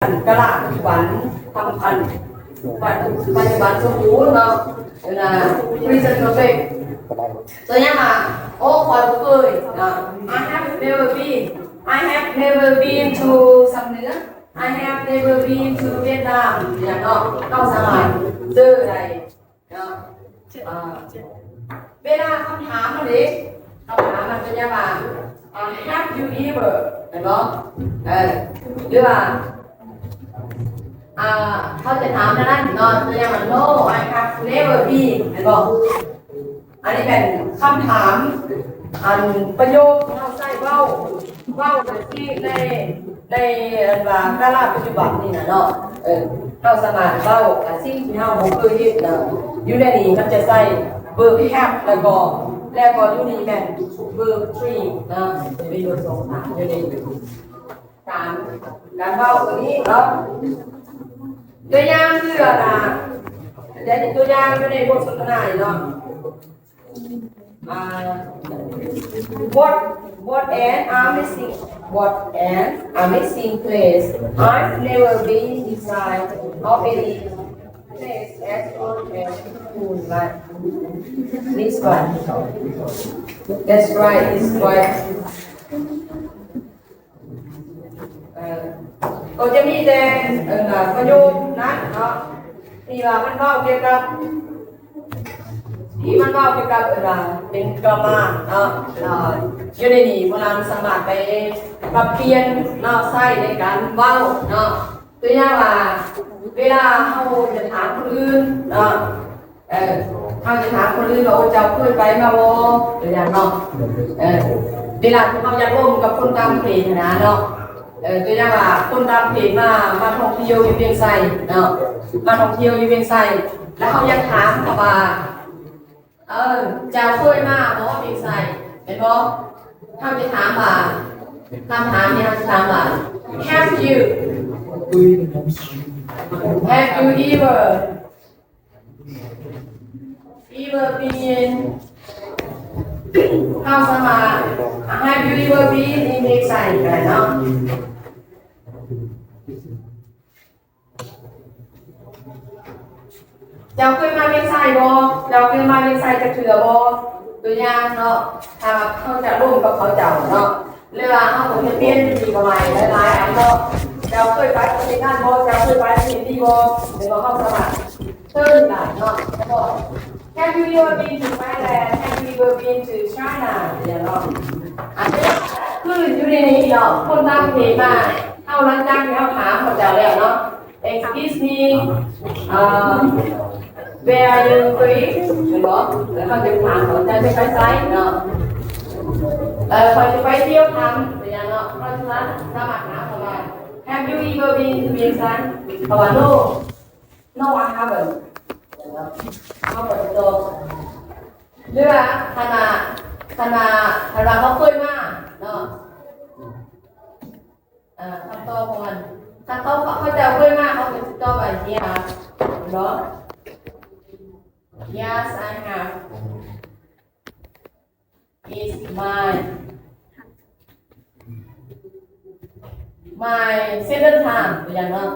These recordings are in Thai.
กระลาปัจจุบันทำพันปัจจุบันสมบูรณ์เนาะนะ present perfect ตัวอย่างมาโอ้คอยเคยนะ I have never been to สำเนือ I have never been to Vietnam อย่างเนาะต้องสมัยเจออะไรเนาะเวลาคำถามมันดิคำถามมันเป็นยังไงhave you ever เห็นไหมหรือว่าเขาจะถามนั่นนอนตัวอย่างมัน no I have never been เห็นบอกอันนี้เป็นคำถามอันประโยคที่เราใช้เว้าที่ในว่ากาลปัจจุบันนี่นะเนาะเราสามารถเว้ากับสิ่งที่เราบ่เคยเห็นนะอยู่ในนี้มันจะใช้ verb have แล้วก็อยู่นี่แม่น verb three นะจะมีverb 2 3อยู่ในการเว้าตัวนี้เนาะตัวอย่างคืออะไรเดี๋ยวตัวอย่างอยู่ในบทสนทนาเนาะwhat an amazing place I've never been inside of any place as old as moonlight this one that's right it's quite ก็จะมีแต่ประโยคนั้นเนาะที่ว่ามันเล่าเกี่ยวกับเป็นกรามาเนาะอยู่ในนี้พลังสามารถไปปรับเปลี่ยนเนาะใช้ในการเว้าเนาะตัวอย่างว่าเวลาเขาจะถามคนอื่นเนาะเขาจะถามคนอื่นว่าเจ้าเคยไปมาบ่ตัวอย่างเนาะเวลาที่เขาอยากร่วมกับคนตามเพจนะเนาะตัวอย่างว่าคนตามเพจมาท่องเที่ยวอยู่เวียงไสเนาะมาท่องเที่ยวอยู่เวียงไสแล้วเขาอยากถามเขาว่าจะเคยมาบ่เวียงไสเห็นบ่เขาจะถามว่าคำถามนี้เขาจะถามว่า have you ever been เข้าสมา have you ever been in เวียงไสกันเนาะเจ้าเคยมาเวียงไสบ่เจ้าเคยมาเวียงไสจะเถื่อบ่ตัวอย่างเนาะถ้าเขาจะร่วมกับเขาเจ้าเนาะเวลาเขาจะเปลี่ยนดีกว่าใหม่หลายๆอันเนาะเจ้าเคยไปประเทศนั้นบ่เจ้าเคยไปประเทศนี้บ่หรือว่าเขาสมัครเชิญได้เนาะแล้วก็ Have you ever been to Thailand Have you ever been to China อย่างเนาะอันนี้คืออยู่ในนี้เนาะคนต่างประเทศมาเข้าร้านจ้างเขาถามเขาเจ้าแล้วเนาะExcuse me where are you going เห็นบ่แล้วเขาจะถามเขาจะไปไสเนาะเขาจะไปเที่ยวทำอย่างเนาะเพราะฉะนั้นสามารถถามเขาว่า Have you ever been to Vietnam เขาว่า No I haven't เขาบอกตัวหรือว่าขณะเขาเคยมาเนาะคำตอบของมันถ้าเขาจะเคยมาเขาจะตอบแบบนี้ค่ะเนาะ Yes I have is my second time อย่างเนาะ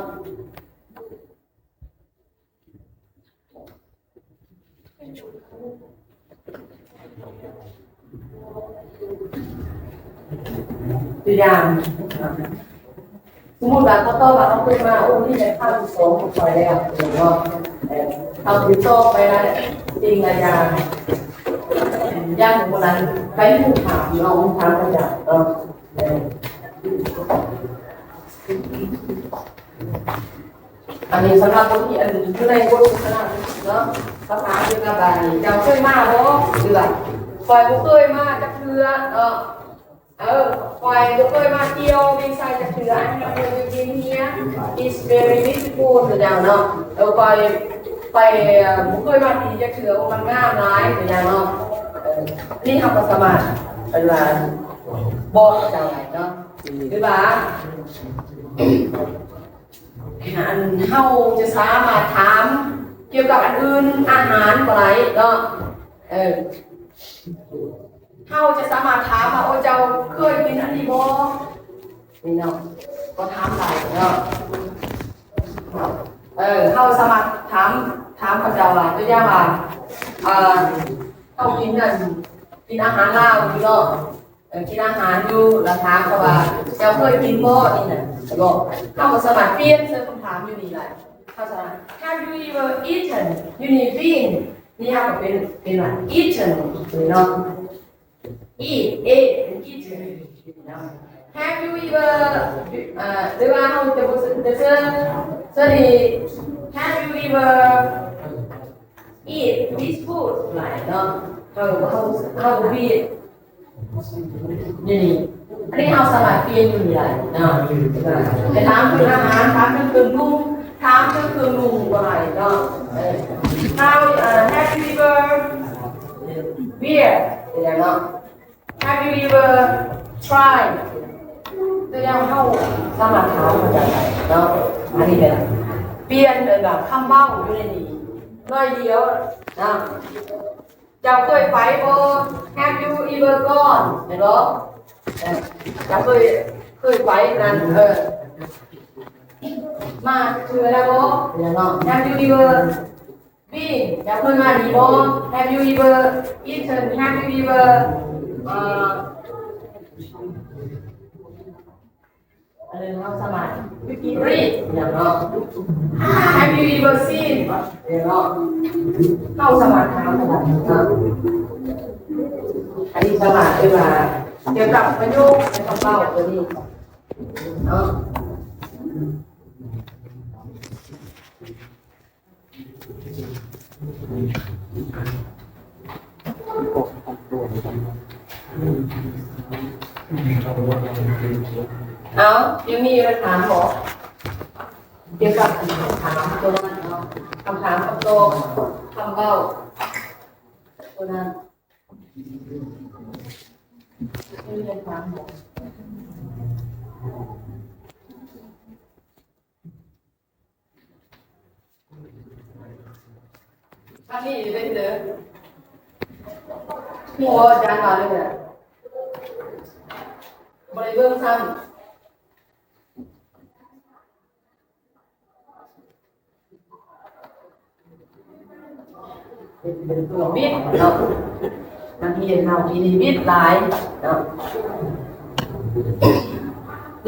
ตัวอย่างสมมติว่าเขาตอบว่าเขาเคยมาโอ้นี่เป็นข้าวที่สองของซอยแล้วหรือว่าเอาถึงโตไปแล้วจริงอาจารย์ย่างคนนั้นไปถูกถามน้องถามอาจารย์อันนี้สำหรับคนที่อันนี้คือในบทสนทนาเนาะคำถามเกี่ยวกับอะไรจะเคยมาบ่หรือปล่อยบ่เคยมาจะเพื่อปล่อยบ่เคยมาเที่ยวเวียงไสจะเพื่ออันนี้เป็นวิวเนี้ย is very beautiful ตัวอย่างเนาะปล่อยบ่เคยมาที่จะเพื่อมันงามหลายตัวอย่างเนาะนี่ทำกับสมาธิเป็นว่าบอกจังไรเนาะหรือว่าเฮาจะสามารถถามเกี่ยวกับอันอื่นอาหารอะไรเนาะเฮาจะสามารถถามว่าโอ้เจ้าเคยกินอันนี้บ่นี่เนาะ ก็ถามได้เนาะเข้าสมัครถามพระเจ้าว่าตัวอย่างว่าเข้ากินกันกินอาหารลาวอยู่เนาะกินอาหารอยู่แล้วถามเขาว่าเจ้าเคยกินบ่นี่น่ะก็เข้าสมัครเปลี่ยนเสื้อคำถามอยู่นี่แหละเข้าสมัคร Have you ever eaten อยู่นี่ been นี่ฮะก็เป็นว่า eaten เนาะ eat eaten Have you ever หรือว่าเขาจะเจอHave you ever eat this food หลายเนาะเขาบีนี่อันนี้เขาสลัดเปลี่ยนอยู่นี่แหละเนาะจะถามถึงอาหารถามถึงเครื่องนุ่งถามถึงเครื่องนุ่งอะไรเนาะHave you ever beer อย่างเนาะ Have you ever tried ตัวอย่างเข้าสมัครถามมาจากไหนเนาะอันนี้เป็นเปลี่ยนเป็นแบบคำเบ้าอยู่ในนี้น้อยเดียวนะเจ้าเคยไปบ่ Have you ever gone เห็นบ่เจ้าเคยไปนั่นมาคืออะไรบ่เนาะ Have you ever been เจ้าเคยมาดีบ่ Have you ever eaten Have you everอะไรเขาสมัคร read อย่างเนาะ Have you ever seen อย่างเนาะเข้าสมัครถามสมัครเนาะอันนี้สมัครเกี่ยวกับประโยคในคำเล่าตัวนี้เนาะเอายังมีคำถามบอกเกี่ยวกับคำถามตัวนั้นเนาะคำถามกับตัวคำเล่าตัวนั้นยังมีคำถามบอกอันนี้เป็นเด้อหัวจานมาเลยเนี่ยบริเวณซ้ำเป็นตัวบิดเนาะบางทีเราทีนี้บิดหลายเนาะ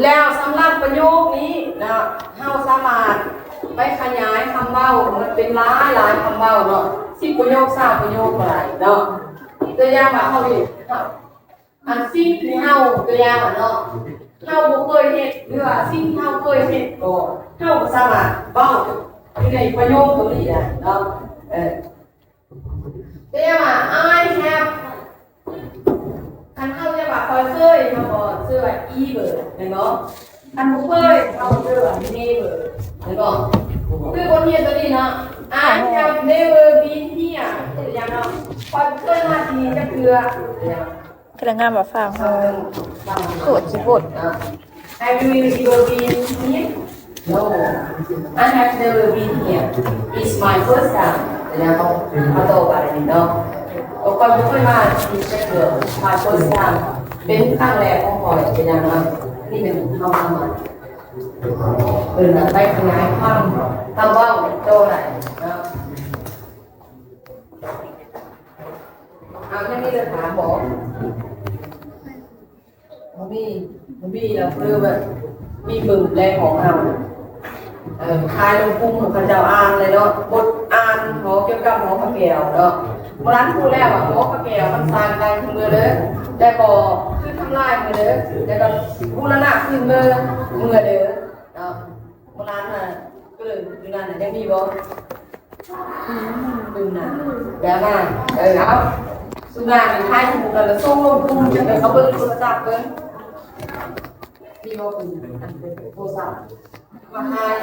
แล้วสำหรับประโยคนี้นะเราสามารถไปขยายคำเบ้ามันเป็นหลายคำเบ้าเนาะ10ประโยค20ประโยคอะไรเนาะตัวอย่างว่าเขาดิอันสิ่งที่เฮาตัวอย่างว่าเนาะเฮาบ่เคยเฮ็ดหรือว่าสิ่งที่เฮาเคยเฮ็ดก็เฮาก็สามารถเว้าอยู่ในประโยคตรงนี้ได้เนาะตัวอย่างว่า I have คันเฮาจะว่าเคยเฮาก็ชื่อว่า ever เห็นบ่คันบ่เคยเฮาชื่อว่า never เห็นบ่คือคนเฮ็ดตัวนี้เนาะ I have never been here ตัวอย่างเนาะเคยมาที่นี่จักเทื่ออย่างพนักงานมาฟังโกรธสิบท Have you ever been here? No, I have never been here. It's my first time. แล้วเขาโตไปนี่เนาะก่อนไม่ค่อยมาที่จะเกิด my first time เป็นครั้งแรกของพ่อเป็นอย่างนั้นนี่เป็นคำสมัครไปขยายความคำว่าโตไหนนะเอาแค่นี้จะถามบอกมันมีแล้วคือแบบมีบึงแรงของเราคลายลงพุ่งของพระเจ้าอ่านเลยเนาะบทอ่านหอเกี่ยวกับหอพระแก้วเนาะโบราณพูดแล้วหอพระแก้วมันสร้างได้ขึ้นมือเลยแต่ก็คือทำลายมือเลยแต่ก็บูรณะขึ้นมือเลยเนาะโบราณน่ะก็เลยดูนั่นยังมีบ่ดูนั่นแบบว่าเอาสุนัขท้ายถูกแล้วส่งลงพุ่งจะไปเขาเบิ้งโทรศัพท์เบิ้งมีบ่คุณอันเป็นโทรศัพท์มาหาย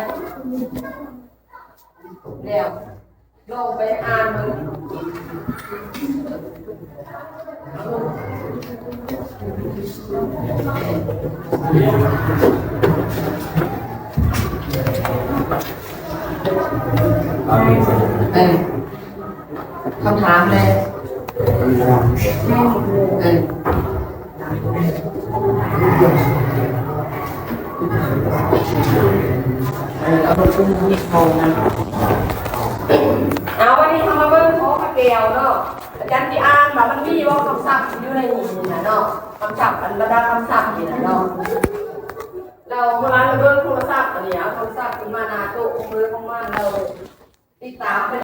แล้วลองไปอ่านมึงคำถามเลย เอาไปกุ้งนิดโมงนะ เอาวันนี้ทำมาเบิ้งโค้กระเกียวเนาะอาจารย์ที่อ่านแบบมันมีว่าคำศัพท์อยู่ในนี้นะเนาะคำศัพท์อันบรรดาคำศัพท์นี่นะเนาะเราเมื่อวานเราเบิ้งโทรศัพท์อันนี้เอาโทรศัพท์ขึ้นมาหน้าโต๊ะมือของมันเราติดตาม